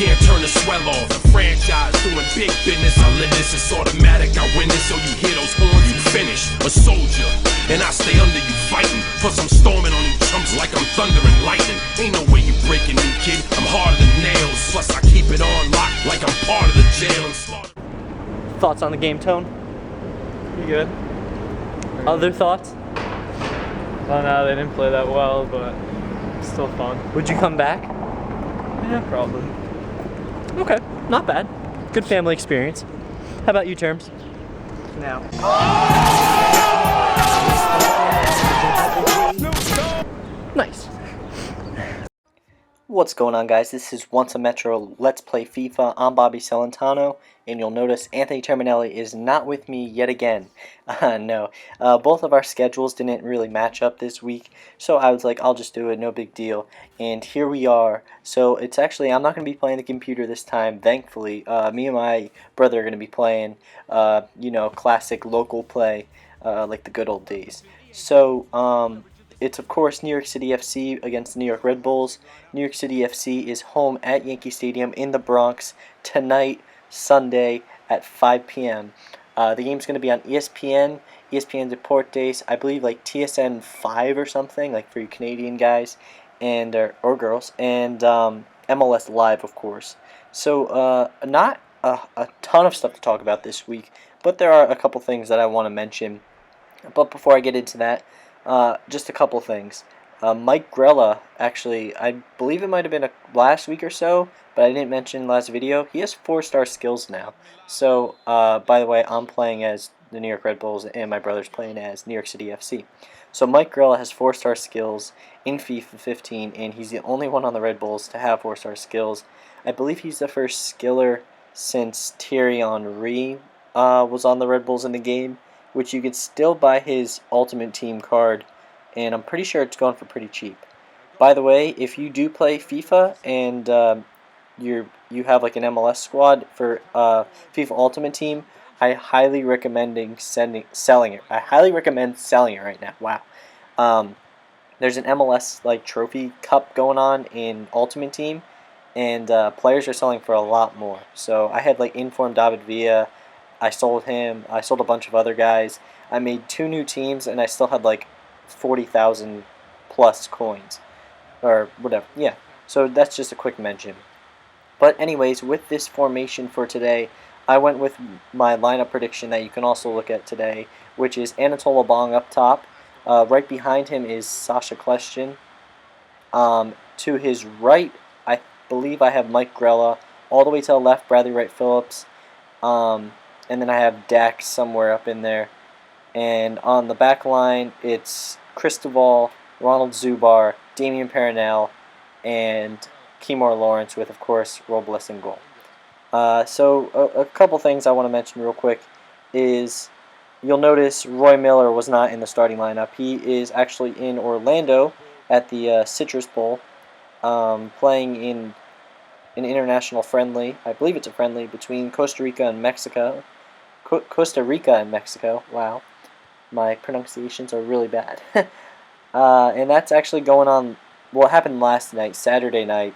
can't turn the swell off. The franchise doing big business. I live this, it's automatic. I win this, so you hear those horns, you finish. A soldier, and I stay under you fighting. Plus I'm storming on you chumps like I'm thunder and lightning. Ain't no way you breaking me, kid. I'm harder than nails. Plus I keep it on lock like I'm part of the jail. Thoughts on the game, Tone? Pretty good. Other thoughts? Well, no, they didn't play that well, but still fun. Would you come back? Yeah, probably. Okay, not bad. Good family experience. How about you, Terms? Now. Nice. What's going on, guys? This is Once a Metro Let's Play FIFA. I'm Bobby Celentano, and you'll notice Anthony Terminelli is not with me yet again. No, both of our schedules didn't really match up this week, so I was like, I'll just do it, no big deal. And here we are. So it's actually, I'm not going to be playing the computer this time, thankfully. Me and my brother are going to be playing, classic local play, like the good old days. So, it's, of course, New York City FC against the New York Red Bulls. New York City FC is home at Yankee Stadium in the Bronx tonight, Sunday, at 5 p.m. The game's going to be on ESPN, ESPN Deportes, I believe like TSN 5 or something, like for you Canadian guys and or girls, and MLS Live, of course. So, not a ton of stuff to talk about this week, but there are a couple things that I want to mention. But before I get into that, just a couple things. Mike Grella, actually, I believe it might have been last week or so, but I didn't mention last video. He has 4-star skills now. So, by the way, I'm playing as the New York Red Bulls, and my brother's playing as New York City FC. So Mike Grella has 4-star skills in FIFA 15, and he's the only one on the Red Bulls to have 4-star skills. I believe he's the first skiller since Thierry Henry was on the Red Bulls in the game, which you can still buy his Ultimate Team card, and I'm pretty sure it's going for pretty cheap. By the way, if you do play FIFA and you have like an MLS squad for FIFA Ultimate Team, I highly recommend selling it. I highly recommend selling it right now. Wow. There's an MLS like trophy cup going on in Ultimate Team, and players are selling for a lot more. So I had like Inform David Villa. I sold him. I sold a bunch of other guys. I made 2 new teams, and I still had like 40,000 plus coins, or whatever. Yeah. So that's just a quick mention. But anyways, with this formation for today, I went with my lineup prediction that you can also look at today, which is Anatol Bong up top. Right behind him is Sasha Kljestan. To his right, I believe I have Mike Grella. All the way to the left, Bradley Wright Phillips. And then I have Dax somewhere up in there. And on the back line, it's Cristobal, Ronald Zubar, Damian Perenelle, and Keymore Lawrence with, of course, Robles in goal. So a couple things I want to mention real quick is you'll notice Roy Miller was not in the starting lineup. He is actually in Orlando at the Citrus Bowl, playing in an international friendly. I believe it's a friendly between Costa Rica and Mexico. Wow, my pronunciations are really bad. And that's actually going on. Well, it happened last night, Saturday night,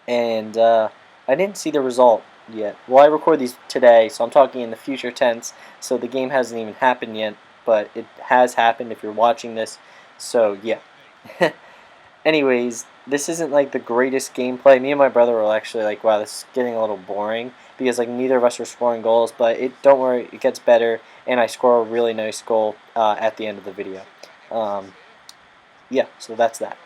and I didn't see the result yet. Well, I record these today, so I'm talking in the future tense. So the game hasn't even happened yet, but it has happened if you're watching this. So yeah. Anyways, this isn't like the greatest gameplay. Me and my brother were actually like, wow, this is getting a little boring, because like neither of us are scoring goals, but don't worry, it gets better, and I score a really nice goal at the end of the video. Yeah, so that's that.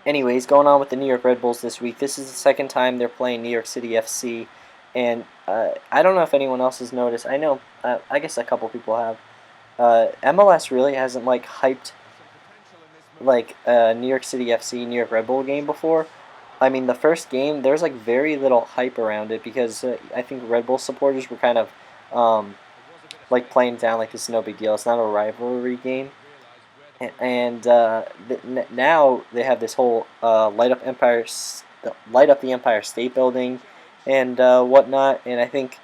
Anyways, going on with the New York Red Bulls this week. This is the second time they're playing New York City FC, and I don't know if anyone else has noticed. I know, I guess a couple people have. MLS really hasn't like hyped like New York City FC, New York Red Bull game before. I mean, the first game, there's like very little hype around it, because I think Red Bull supporters were kind of like playing down like this is no big deal. It's not a rivalry game. And now they have this whole light up the Empire State Building and whatnot. And I think,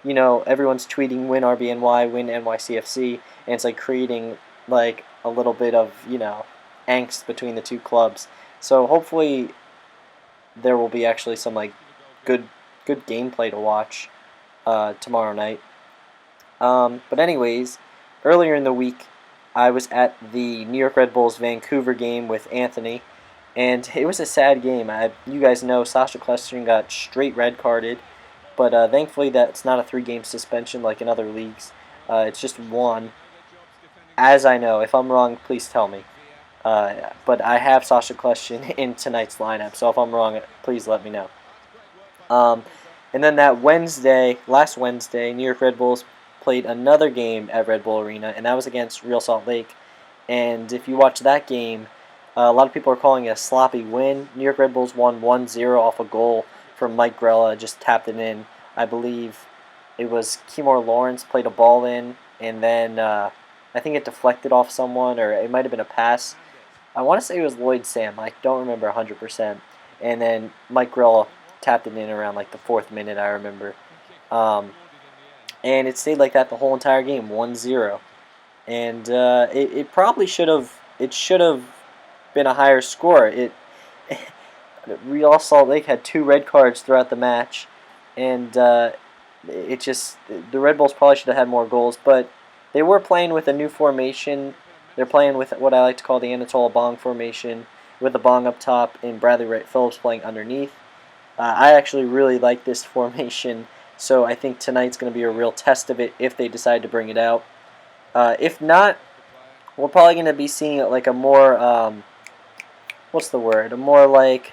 everyone's tweeting win RBNY, win NYCFC, and it's like creating like a little bit of angst between the two clubs. So hopefully there will be actually some like good gameplay to watch tomorrow night. But anyways, earlier in the week, I was at the New York Red Bulls Vancouver game with Anthony, and it was a sad game. You guys know Sasha Klestring got straight red carded, but thankfully that's not a 3-game suspension like in other leagues. It's just one. As I know, if I'm wrong, please tell me. But I have Sasha Klestring in tonight's lineup, so if I'm wrong, please let me know. And then last Wednesday, New York Red Bulls played another game at Red Bull Arena, and that was against Real Salt Lake. And if you watch that game, a lot of people are calling it a sloppy win. New York Red Bulls won 1-0 off a goal from Mike Grella, just tapped it in. I believe it was Keymore Lawrence played a ball in, and then I think it deflected off someone, or it might have been a pass. I want to say it was Lloyd Sam. I don't remember 100%. And then Mike Grella tapped it in around like the 4th minute, I remember. And it stayed like that the whole entire game, 1-0. And it probably should have been a higher score. Real Salt Lake had 2 red cards throughout the match, and the Red Bulls probably should have had more goals, but they were playing with a new formation. They're playing with what I like to call the Anatola Bong formation, with the Bong up top and Bradley Wright Phillips playing underneath. I actually really like this formation, so I think tonight's going to be a real test of it if they decide to bring it out. If not, we're probably going to be seeing it like a more, a more like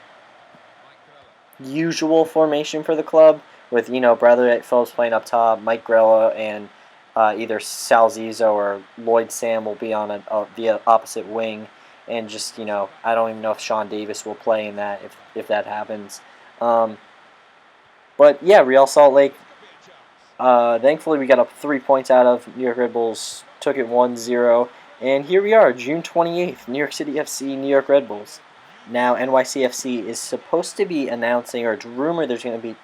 usual formation for the club, with, Bradley Wright Phillips playing up top, Mike Grella and either Sal Zizzo or Lloyd Sam will be on the opposite wing, and just, I don't even know if Sean Davis will play in that if that happens. But yeah, Real Salt Lake, thankfully we got up 3 points out of New York Red Bulls, took it 1-0, and here we are, June 28th, New York City FC, New York Red Bulls. Now, NYCFC is supposed to be announcing, or it's rumored there's going to be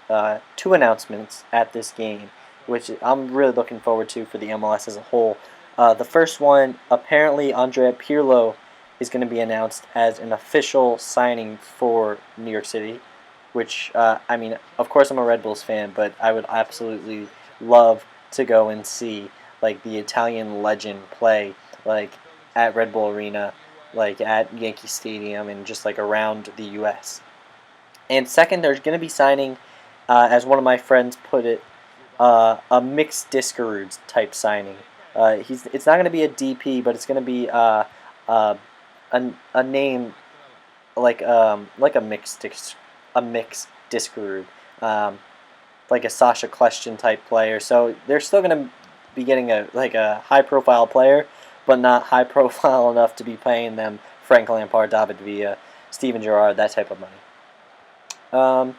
2 announcements at this game, which I'm really looking forward to for the MLS as a whole. The first one, apparently Andrea Pirlo is going to be announced as an official signing for New York City, which, of course I'm a Red Bulls fan, but I would absolutely love to go and see, like, the Italian legend play, like, at Red Bull Arena, like, at Yankee Stadium, and just, like, around the U.S. And second, there's going to be signing, as one of my friends put it, a mixed Discaroods type signing. It's not going to be a DP, but it's going to be a name like a mixed Discarood, like a Sasha Klestring type player. So they're still going to be getting a high profile player, but not high profile enough to be paying them Frank Lampard, David Villa, Steven Gerrard, that type of money.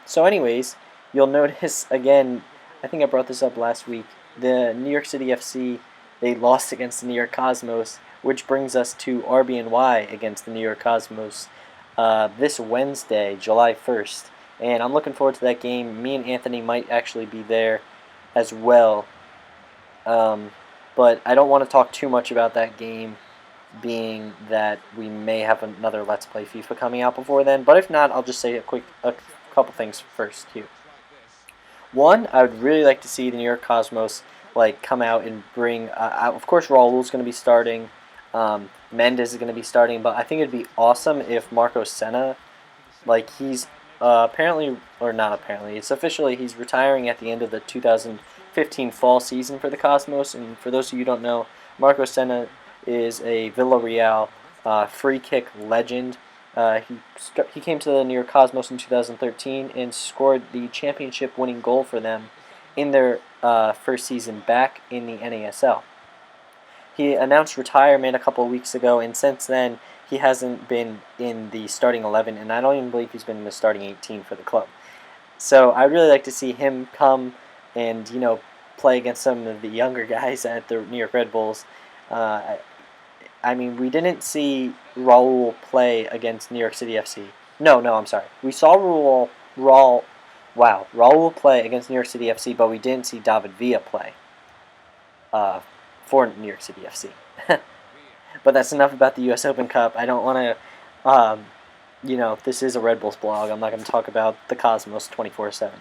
So anyways, you'll notice again, I think I brought this up last week, the New York City FC, they lost against the New York Cosmos, which brings us to RBNY against the New York Cosmos this Wednesday, July 1st. And I'm looking forward to that game. Me and Anthony might actually be there as well. But I don't want to talk too much about that game, being that we may have another Let's Play FIFA coming out before then. But if not, I'll just say a couple things first here. One, I would really like to see the New York Cosmos come out and bring. Of course, Raul's going to be starting. Mendes is going to be starting, but I think it'd be awesome if Marco Senna, he's apparently, or not apparently, it's officially, he's retiring at the end of the 2015 fall season for the Cosmos. And for those of you who don't know, Marco Senna is a Villarreal free kick legend. He came to the New York Cosmos in 2013 and scored the championship-winning goal for them in their first season back in the NASL. He announced retirement a couple of weeks ago, and since then he hasn't been in the starting 11, and I don't even believe he's been in the starting 18 for the club. So I'd really like to see him come and play against some of the younger guys at the New York Red Bulls. We didn't see Raul play against New York City FC. No, I'm sorry. We saw Raul play against New York City FC, but we didn't see David Villa play for New York City FC. But that's enough about the U.S. Open Cup. I don't want to this is a Red Bulls blog. I'm not going to talk about the Cosmos 24/7.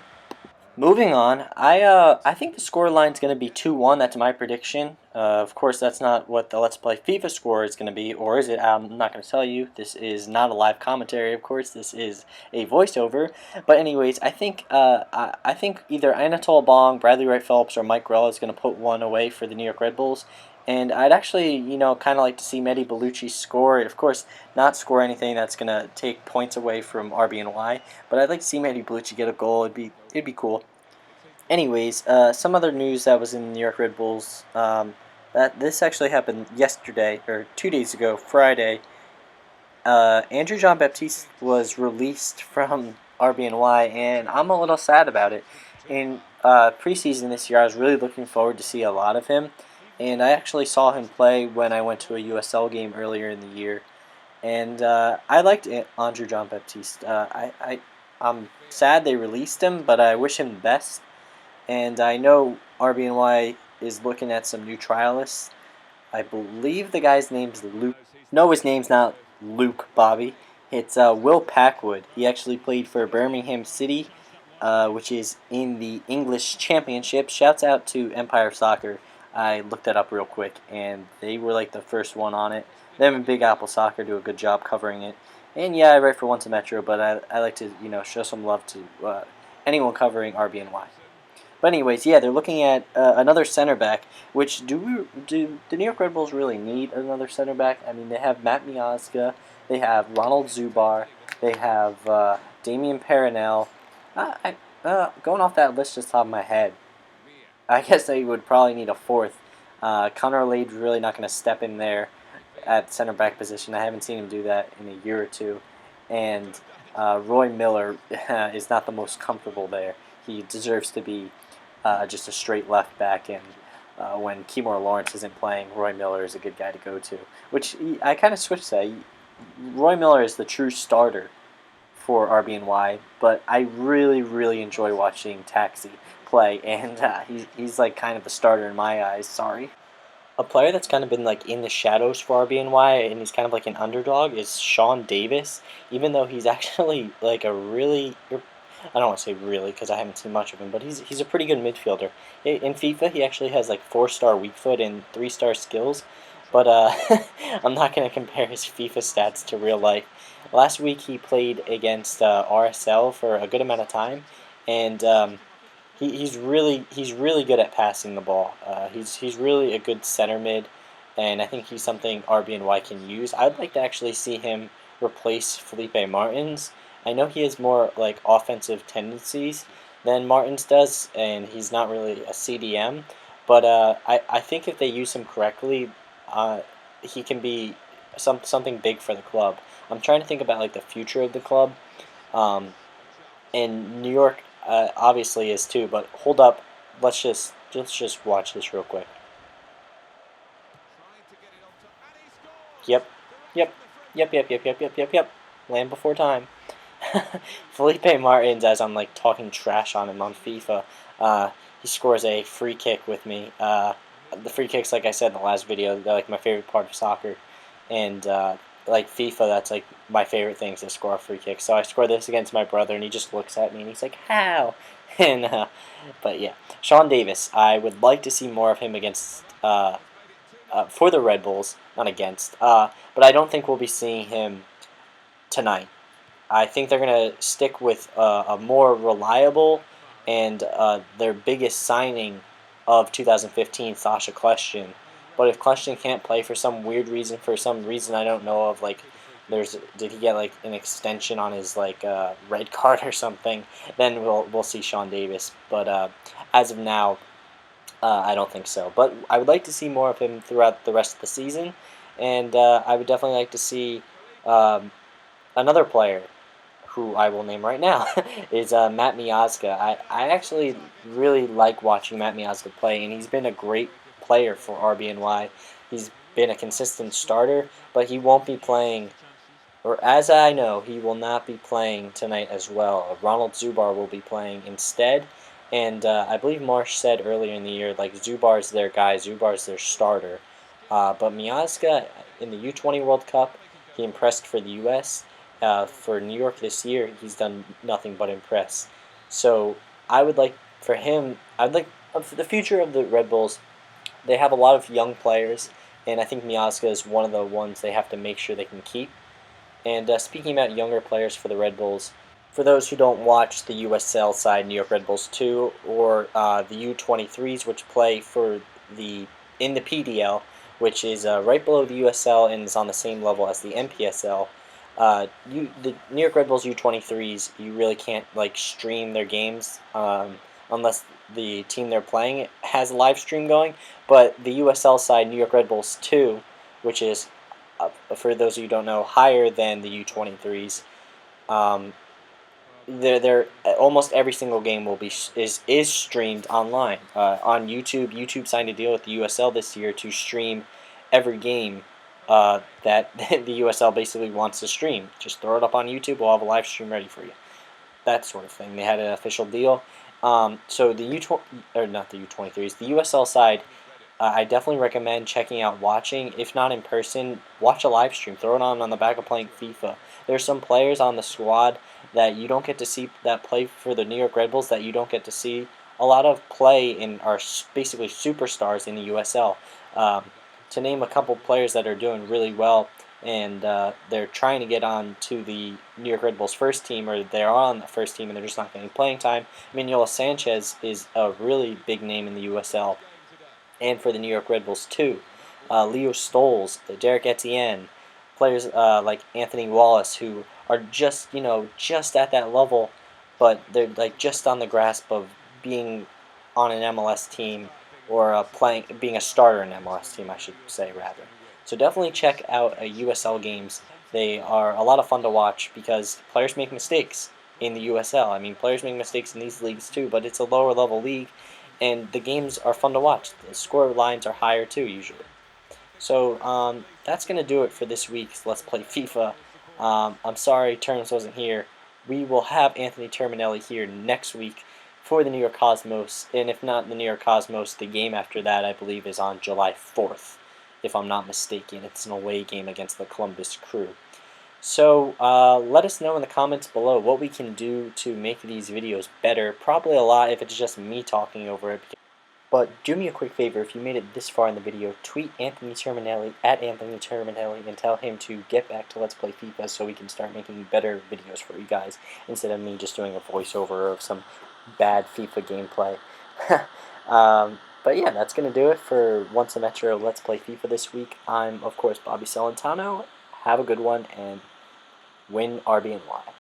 Moving on, I think the score line's going to be 2-1. That's my prediction. Of course, that's not what the Let's Play FIFA score is going to be, or is it? I'm not going to tell you. This is not a live commentary, of course. This is a voiceover. But anyways, I think I think either Anatole Bong, Bradley Wright Phillips, or Mike Grella is going to put one away for the New York Red Bulls. And I'd actually, kind of like to see Mehdi Bellucci score. Of course, not score anything that's going to take points away from RBNY. But I'd like to see Mehdi Bellucci get a goal. It'd be cool. Anyways, some other news that was in the New York Red Bulls. That this actually happened yesterday, or 2 days ago, Friday. Andrew Jean-Baptiste was released from RBNY, and I'm a little sad about it. In preseason this year, I was really looking forward to see a lot of him. And I actually saw him play when I went to a USL game earlier in the year, and I liked Andrew Jean-Baptiste. I'm sad they released him, but I wish him the best. And I know RBNY is looking at some new trialists. I believe the guy's name's Luke. No, his name's not Luke, Bobby. It's Will Packwood. He actually played for Birmingham City, which is in the English Championship. Shouts out to Empire Soccer. I looked that up real quick, and they were like the first one on it. Them and Big Apple Soccer do a good job covering it. And yeah, I write for Once a Metro, but I like to show some love to anyone covering RBNY. But anyways, yeah, they're looking at another center back. Which do the New York Red Bulls really need another center back? I mean, they have Matt Miazga, they have Ronald Zubar, they have Damian Perenelle. Going off that list just top of my head, I guess they would probably need a fourth. Connor Lade's really not going to step in there at center back position. I haven't seen him do that in a year or two. And Roy Miller is not the most comfortable there. He deserves to be just a straight left back. And when Keymore Lawrence isn't playing, Roy Miller is a good guy to go to. I kind of switched that. Roy Miller is the true starter for RBNY, but I really, really enjoy watching Taxi play, and he's like kind of a starter in my eyes. Sorry. A player that's kind of been like in the shadows for RBNY, and he's kind of like an underdog, is Sean Davis. Even though he's actually like a really, I don't want to say really because I haven't seen much of him, but he's a pretty good midfielder. In FIFA, he actually has like 4-star weak foot and 3-star skills. But I'm not going to compare his FIFA stats to real life. Last week he played against RSL for a good amount of time, and he's really good at passing the ball. He's really a good center mid, and I think he's something RBNY can use. I'd like to actually see him replace Felipe Martins. I know he has more like offensive tendencies than Martins does, and he's not really a CDM. But I think if they use him correctly, he can be something big for the club. I'm trying to think about like the future of the club, and New York obviously is too. But hold up, let's just watch this real quick. Yep. Land before time. Felipe Martins, as I'm like talking trash on him on FIFA, he scores a free kick with me. The free kicks, like I said in the last video, they're like my favorite part of soccer, and like FIFA, that's like my favorite thing is to score a free kick. So I scored this against my brother, and he just looks at me and he's like, "How?" And but yeah, Sean Davis, I would like to see more of him against for the Red Bulls, not against. But I don't think we'll be seeing him tonight. I think they're gonna stick with a more reliable and their biggest signing of 2015, Sasha Kljestan. But if Kljestan can't play for some weird reason, I don't know of, like did he get like an extension on his like red card or something, then we'll see Sean Davis. But as of now, I don't think so. But I would like to see more of him throughout the rest of the season, and I would definitely like to see another player who I will name right now, is Matt Miazga. I actually really like watching Matt Miazga play, and he's been a great player for RBNY. He's been a consistent starter, but he won't be playing, or as I know, he will not be playing tonight as well. Ronald Zubar will be playing instead, and I believe Marsh said earlier in the year, like, Zubar's their guy, Zubar's their starter. But Miazga, in the U20 World Cup, he impressed for the U.S., for New York this year, he's done nothing but impress. So I would like for him, I'd like for the future of the Red Bulls. They have a lot of young players, and I think Miazga is one of the ones they have to make sure they can keep. And speaking about younger players for the Red Bulls, for those who don't watch the USL side, New York Red Bulls 2, or the U23s, which play for the in the PDL, which is right below the USL and is on the same level as the NPSL. The New York Red Bulls U23s, you really can't like stream their games unless the team they're playing has a live stream going. But the USL side, New York Red Bulls 2, which is for those of you who don't know, higher than the U23s. Um, they're almost every single game will be is streamed online on YouTube. YouTube signed a deal with the USL this year to stream every game that the USL basically wants to stream. Just throw it up on YouTube. We'll have a live stream ready for you. That sort of thing. They had an official deal. So the or not the U23s, the USL side. I definitely recommend checking out watching, if not in person, watch a live stream. Throw it on the back of playing FIFA. There's some players on the squad that you don't get to see that play for the New York Red Bulls that you don't get to see a lot of play and are basically superstars in the USL. To name a couple players that are doing really well and they're trying to get on to the New York Red Bulls first team, or they're on the first team and they're just not getting playing time. Mignola Sanchez is a really big name in the USL. And for the New York Red Bulls too. Leo Stoles, Derek Etienne, players like Anthony Wallace, who are just just at that level, but they're like just on the grasp of being on an MLS team or being a starter in an MLS team, I should say rather. So definitely check out USL games. They are a lot of fun to watch because players make mistakes in the USL. I mean, players make mistakes in these leagues too, but it's a lower level league and the games are fun to watch. The score lines are higher too usually. So that's going to do it for this week's Let's Play FIFA. I'm sorry Terms wasn't here. We will have Anthony Terminelli here next week for the New York Cosmos, and if not the New York Cosmos, the game after that I believe is on July 4th, if I'm not mistaken. It's an away game against the Columbus Crew. So let us know in the comments below what we can do to make these videos better. Probably a lot if it's just me talking over it. But do me a quick favor, if you made it this far in the video, tweet Anthony Terminelli at Anthony Terminelli and tell him to get back to Let's Play FIFA so we can start making better videos for you guys instead of me just doing a voiceover of some bad FIFA gameplay. But yeah, that's going to do it for Once a Metro Let's Play FIFA this week. I'm, of course, Bobby Celentano. Have a good one, and win RBNY.